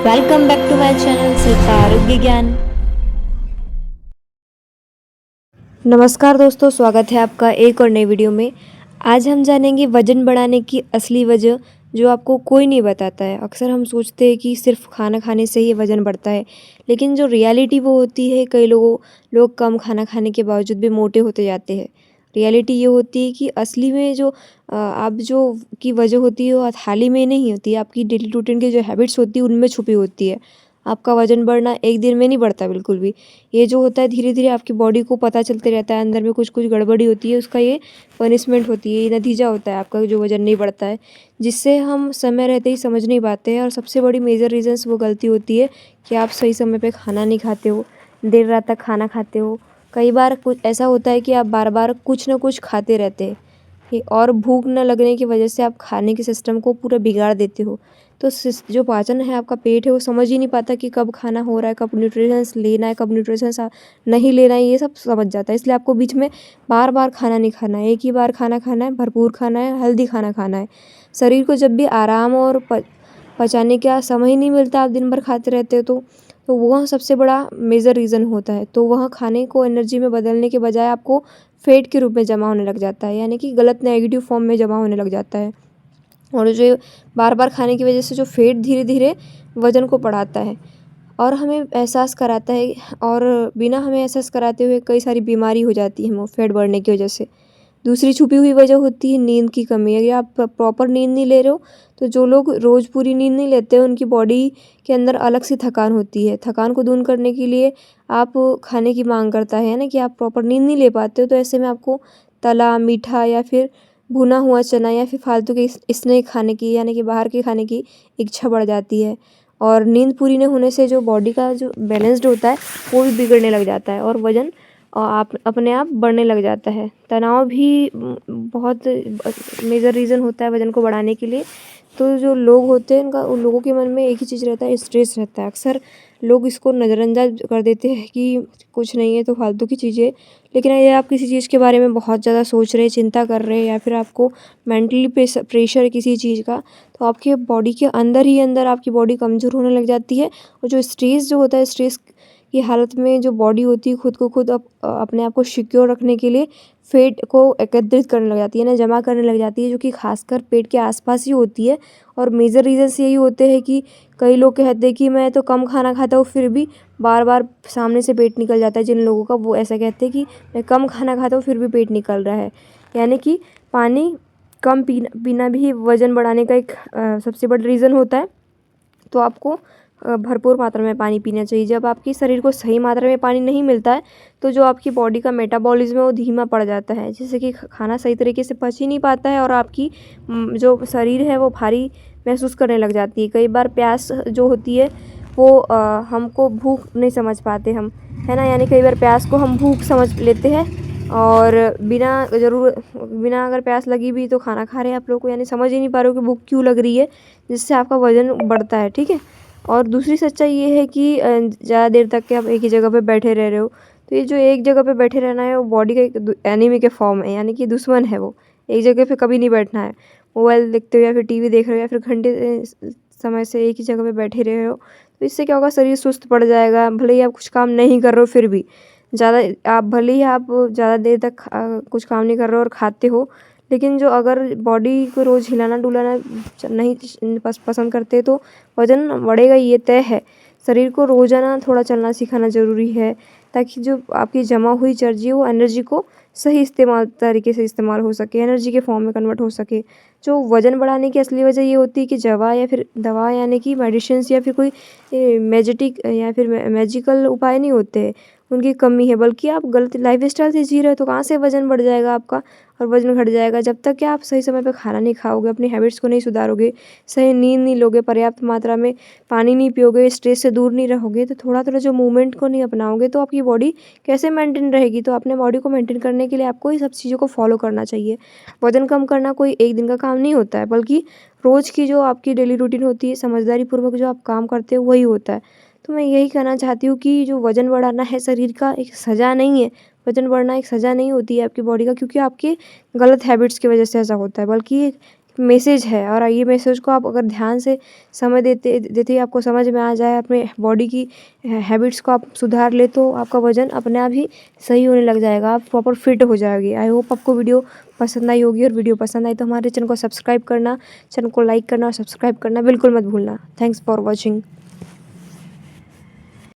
Welcome back to my channel Shilpa Arogya Gyan. नमस्कार दोस्तों, स्वागत है आपका एक और नई वीडियो में। आज हम जानेंगे वजन बढ़ाने की असली वजह जो आपको कोई नहीं बताता है। अक्सर हम सोचते हैं कि सिर्फ खाना खाने से ही वजन बढ़ता है, लेकिन जो रियलिटी वो होती है कई लोग कम खाना खाने के बावजूद भी मोटे होते जाते हैं। रियलिटी ये होती है कि असली में जो आप जो की वजह होती है वो थाली में नहीं होती है, आपकी डेली रूटीन की जो हैबिट्स होती है उनमें छुपी होती है। आपका वजन बढ़ना एक दिन में नहीं बढ़ता बिल्कुल भी। ये जो होता है धीरे धीरे आपकी बॉडी को पता चलते रहता है, अंदर में कुछ कुछ गड़बड़ी होती है, उसका ये पनिशमेंट होती है, ये नतीजा होता है आपका जो वजन नहीं बढ़ता है, जिससे हम समय रहते ही समझ नहीं पाते हैं। और सबसे बड़ी मेजर रीज़न्स वो गलती होती है कि आप सही समय पे खाना नहीं खाते हो, देर रात तक खाना खाते हो। कई बार कुछ ऐसा होता है कि आप बार बार कुछ ना कुछ खाते रहते हैं और भूख न लगने की वजह से आप खाने के सिस्टम को पूरा बिगाड़ देते हो। तो जो पाचन है, आपका पेट है, वो समझ ही नहीं पाता कि कब खाना हो रहा है, कब न्यूट्रिशंस लेना है, कब न्यूट्रिशंस नहीं लेना है, ये सब समझ जाता है। इसलिए आपको बीच में बार बार खाना नहीं खाना है, एक ही बार खाना खाना है, भरपूर खाना है, हेल्दी खाना खाना है। शरीर को जब भी आराम और पचाने का समय ही नहीं मिलता, आप दिन भर खाते रहते हो तो वह सबसे बड़ा मेजर रीज़न होता है। तो वह खाने को एनर्जी में बदलने के बजाय आपको फैट के रूप में जमा होने लग जाता है, यानी कि गलत नेगेटिव फॉर्म में जमा होने लग जाता है। और जो बार बार खाने की वजह से जो फैट धीरे धीरे वज़न को बढ़ाता है और हमें एहसास कराता है, और बिना हमें एहसास कराते हुए कई सारी बीमारी हो जाती है हमें फैट बढ़ने की वजह से। दूसरी छुपी हुई वजह होती है नींद की कमी। अगर आप प्रॉपर नींद नहीं ले रहे हो, तो जो लोग रोज़ पूरी नींद नहीं लेते उनकी बॉडी के अंदर अलग सी थकान होती है। थकान को दूर करने के लिए आप खाने की मांग करता है ना, कि आप प्रॉपर नींद नहीं ले पाते हो, तो ऐसे में आपको तला मीठा या फिर भुना हुआ चना या फिर फालतू के स्नैक खाने की, यानी कि बाहर के खाने की इच्छा बढ़ जाती है। और नींद पूरी न होने से जो बॉडी का जो बैलेंस्ड होता है वो भी बिगड़ने लग जाता है और वज़न आप अपने आप बढ़ने लग जाता है। तनाव भी बहुत मेजर रीज़न होता है वज़न को बढ़ाने के लिए। तो जो लोग होते हैं उन लोगों के मन में एक ही चीज़ रहता है, स्ट्रेस रहता है। अक्सर लोग इसको नज़रअंदाज कर देते हैं कि कुछ नहीं है, तो फालतू की चीज़ें। लेकिन अगर आप किसी चीज़ के बारे में बहुत ज़्यादा सोच रहे हैं, चिंता कर रहे हैं, या फिर आपको मेंटली प्रेशर है किसी चीज़ का, तो आपके बॉडी के अंदर ही अंदर आपकी बॉडी कमज़ोर होने लग जाती है। और जो स्ट्रेस जो होता है, स्ट्रेस की हालत में जो बॉडी होती है खुद को खुद अपने आप को सिक्योर रखने के लिए फैट को एकत्रित करने लग जाती है ना, जमा करने लग जाती है, जो कि खासकर पेट के आसपास ही होती है। और मेजर रीज़न्स यही होते हैं कि कई लोग कहते हैं कि मैं तो कम खाना खाता हूँ, फिर भी बार बार सामने से पेट निकल जाता है। जिन लोगों का, वो ऐसा कहते हैं कि मैं कम खाना खाता हूँ फिर भी पेट निकल रहा है। यानी कि पानी कम पीना पीना भी वज़न बढ़ाने का एक सबसे बड़ा रीज़न होता है। तो आपको भरपूर मात्रा में पानी पीना चाहिए। जब आपके शरीर को सही मात्रा में पानी नहीं मिलता है, तो जो आपकी बॉडी का मेटाबॉलिज्म है वो धीमा पड़ जाता है, जिससे कि खाना सही तरीके से पच ही नहीं पाता है और आपकी जो शरीर है वो भारी महसूस करने लग जाती है। कई बार प्यास जो होती है वो हमको भूख नहीं समझ पाते हम, है ना, यानी कई बार प्यास को हम भूख समझ लेते हैं और बिना अगर प्यास लगी भी तो खाना खा रहे हैं आप लोग को, यानी समझ ही नहीं पा रहे हो कि भूख क्यों लग रही है, जिससे आपका वज़न बढ़ता है। ठीक है। और दूसरी सच्चाई ये है कि ज़्यादा देर तक के आप एक ही जगह पे बैठे रह रहे हो, तो ये जो एक जगह पे बैठे रहना है वो बॉडी का एक एनिमी के फॉर्म है, यानी कि दुश्मन है वो। एक जगह पे कभी नहीं बैठना है। मोबाइल देखते हो या फिर टीवी देख रहे हो या फिर घंटे समय से एक ही जगह पे बैठे रहे हो, तो इससे क्या होगा, शरीर सुस्त पड़ जाएगा। भले ही आप कुछ काम नहीं कर रहे हो, फिर भी भले ही आप ज़्यादा देर तक कुछ काम नहीं कर रहे हो और खाते हो, लेकिन जो अगर बॉडी को रोज़ हिलाना डुलाना नहीं पसंद करते, तो वज़न बढ़ेगा, ये तय है। शरीर को रोज़ाना थोड़ा चलना सिखाना ज़रूरी है, ताकि जो आपकी जमा हुई एनर्जी है वो एनर्जी को सही तरीके से इस्तेमाल हो सके, एनर्जी के फॉर्म में कन्वर्ट हो सके। जो वज़न बढ़ाने की असली वजह ये होती है कि दवा यानी कि मेडिसिन्स या फिर कोई मैजिकल उपाय नहीं होते, उनकी कमी है, बल्कि आप गलत लाइफ़स्टाइल से जी रहे हो। तो कहाँ से वज़न बढ़ जाएगा आपका और वज़न घट जाएगा? जब तक कि आप सही समय पे खाना नहीं खाओगे, अपनी हैबिट्स को नहीं सुधारोगे, सही नींद नहीं लोगे, पर्याप्त मात्रा में पानी नहीं पियोगे, स्ट्रेस से दूर नहीं रहोगे, तो थोड़ा-थोड़ा जो मूवमेंट को नहीं अपनाओगे, तो आपकी बॉडी कैसे मेंटेन रहेगी? तो अपने बॉडी को मेंटेन करने के लिए आपको ये सब चीज़ों को फॉलो करना चाहिए। वज़न कम करना कोई एक दिन का काम नहीं होता है, बल्कि रोज़ की जो आपकी डेली रूटीन होती है, समझदारीपूर्वक जो आप काम करते हो, वही होता है। तो मैं यही कहना चाहती हूँ कि जो वज़न बढ़ाना है शरीर का एक सज़ा नहीं है। वज़न बढ़ना एक सज़ा नहीं होती है आपकी बॉडी का, क्योंकि आपके गलत हैबिट्स की वज़ह से ऐसा होता है, बल्कि मैसेज है और ये मैसेज को आप अगर ध्यान से समय देते देते ही आपको समझ में आ जाए, अपने बॉडी की हैबिट्स को आप सुधार ले, तो आपका वज़न अपने आप ही सही होने लग जाएगा, आप प्रॉपर फिट हो जाओगे। आई होप आपको वीडियो पसंद आई होगी, और वीडियो पसंद आई तो हमारे चैनल को सब्सक्राइब करना, चैनल को लाइक करना और सब्सक्राइब करना बिल्कुल मत भूलना। Thanks for watching.